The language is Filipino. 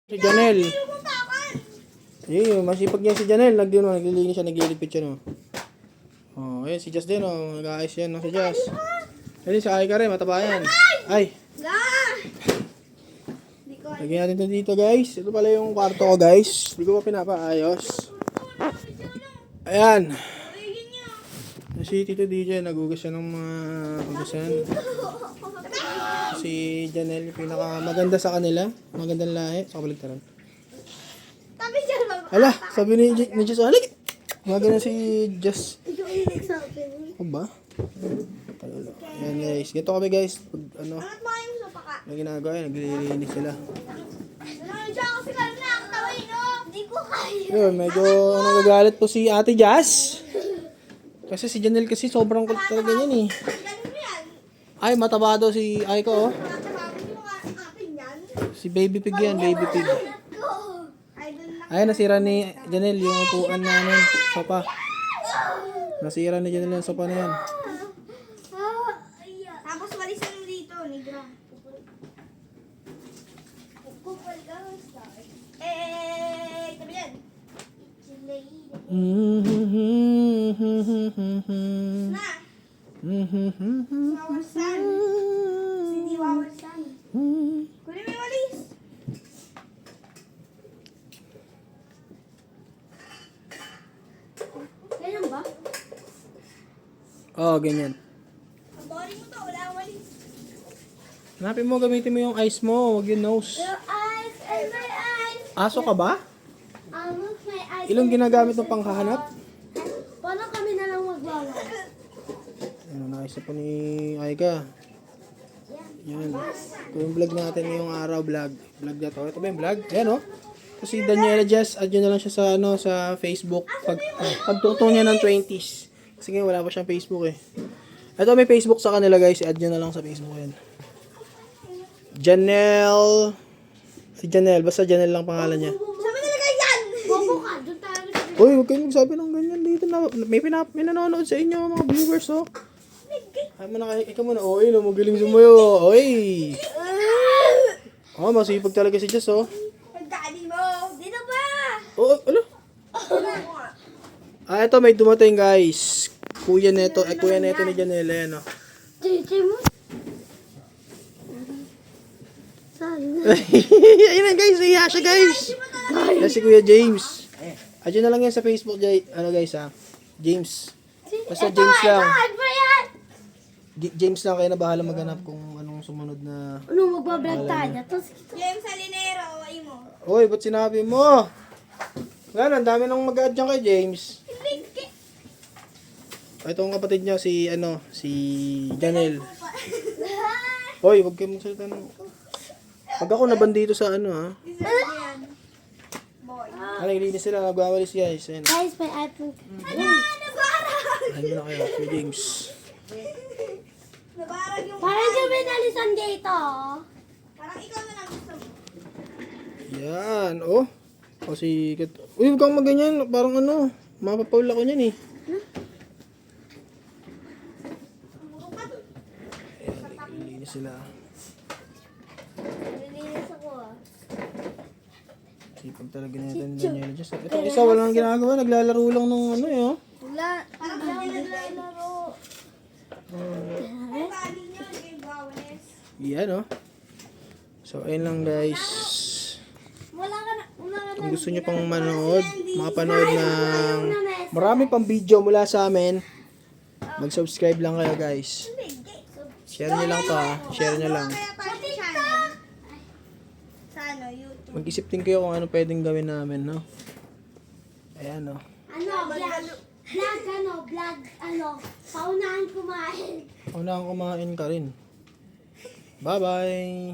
Si Janelle. Masipag niya si Janelle. Naglilinis siya, nagliligpit siya, no. Oh, ayun, si Jazz din, oh. Nag-aayos yan, no, si Jazz. Ayun, sa ka rin, mataba yan. Ay! Lagyan natin ito dito, guys. Ito pala yung kwarto ko, guys. Hindi ko pa pinapaayos. Ayan. Si Tito DJ, nagugas siya ng mga ugasan. Si Janelle, yung pinakamaganda sa kanila. Magandang lahi. Sa kabaligtaran. Hala, sabi ni Jess, halik! Maganda si Jess. Ano ba? Ayan, guys. Ganito kami, guys. Pag, ano, na ginagawa, naglilinis sila. Yun, medyo nagagalit po si Ate Jazz. Kasi si Janelle kasi sobrang kulit talaga yan, eh. Ay, mataba daw si Aiko, oh. Si Baby Pig yan, Baby Pig. Ay, nasira ni Janelle yung upuan namin, sopa. Nasira ni Janelle yung sopa na yan. Tapos walisan mo dito, negra. Tabi yan. Na. Wawarsan. Hindi wawarsan. Kunin mo yung walis. Ganyan ba? Oh, ganyan. Ang boring mo to, wala ang walis. Hanapin mo, gamitin mo yung eyes mo, wag yung nose. Your eyes and my eyes. Aso ka ba? Look, my eyes. Ilang ginagamit ng panghahanap? Paano kami na lang magwawa? Ano, naisa po ni Aika. Yan. Ito yung vlog natin ngayong araw, vlog. Vlog na to. Ito ba yung vlog? Ayan, oh. Kasi Daniela Jazz, add nyo na lang siya sa, ano, sa Facebook. Pagtutong niya ng 20s. Kasi ngayon wala pa siyang Facebook, eh. Ito, may Facebook sa kanila, guys. Add nyo na lang sa Facebook yan. Janelle. Si Janelle. Basta Janelle lang pangalan niya. Sabi nilagay yan! Bobo ka, doon tayo. Uy, huwag kayong magsabi ng ganyan dito na. May nanonood sa inyo, mga viewers, oh. Ay mo na, ikaw muna. Oy, no, magaling sumayo. Oy. Oh, masipag talaga si Jess, oh. Daddy mo, dito ba? Oh, ano? Ito may dumating, guys. Kuya neto ni Janelle, ano. Chichi mo? Saan? Ayun na, guys. Iya siya, guys. Yan si Kuya James. Adyan na lang yan sa Facebook, ano, guys, ha. James. Basta James lang. James lang, kayo na bahala maghanap kung anong sumunod na... Ano, magbablog tayo? James Salinero, ay mo. Uy, ba't sinabi mo? Wala, ang dami nang mag-add dyan kay James. Ito ang kapatid niya, si Janelle. Uy, huwag kayo magsalita ng... Pag ako nabandito sa ano, ha? Ano, ilinis sila, nagwawalis, guys. Ayan. Guys, may iPhone. Ayan mo na kayo, si James. Parang kami nalisan dito. Parang ikaw na lang gusto mo. Yan, oh. Kasi, uy, huwag kang maganyan. Parang ano, mapapaul ako niyan, eh. Ayan, ilinis sila. Nilinis ako ah. Sipag talaga natin Daniela Jazz. Itong isa, walang ginagawa. Naglalaro lang ng ano, eh, oh. Wala. Parang naglalaro. Yan, oh. So, ayun lang, guys. Wala ka na. Kung gusto nyo pang manood, makapanood ng marami pang video mula sa amin, mag-subscribe lang kayo, guys. Share nyo lang to, ha. Share nyo lang. Sa ano, YouTube. Mag-isip din kayo kung ano pwedeng gawin namin, no? Ayan, oh. Vlog, paunahan kumain. Una kang kumain ka rin. Bye-bye!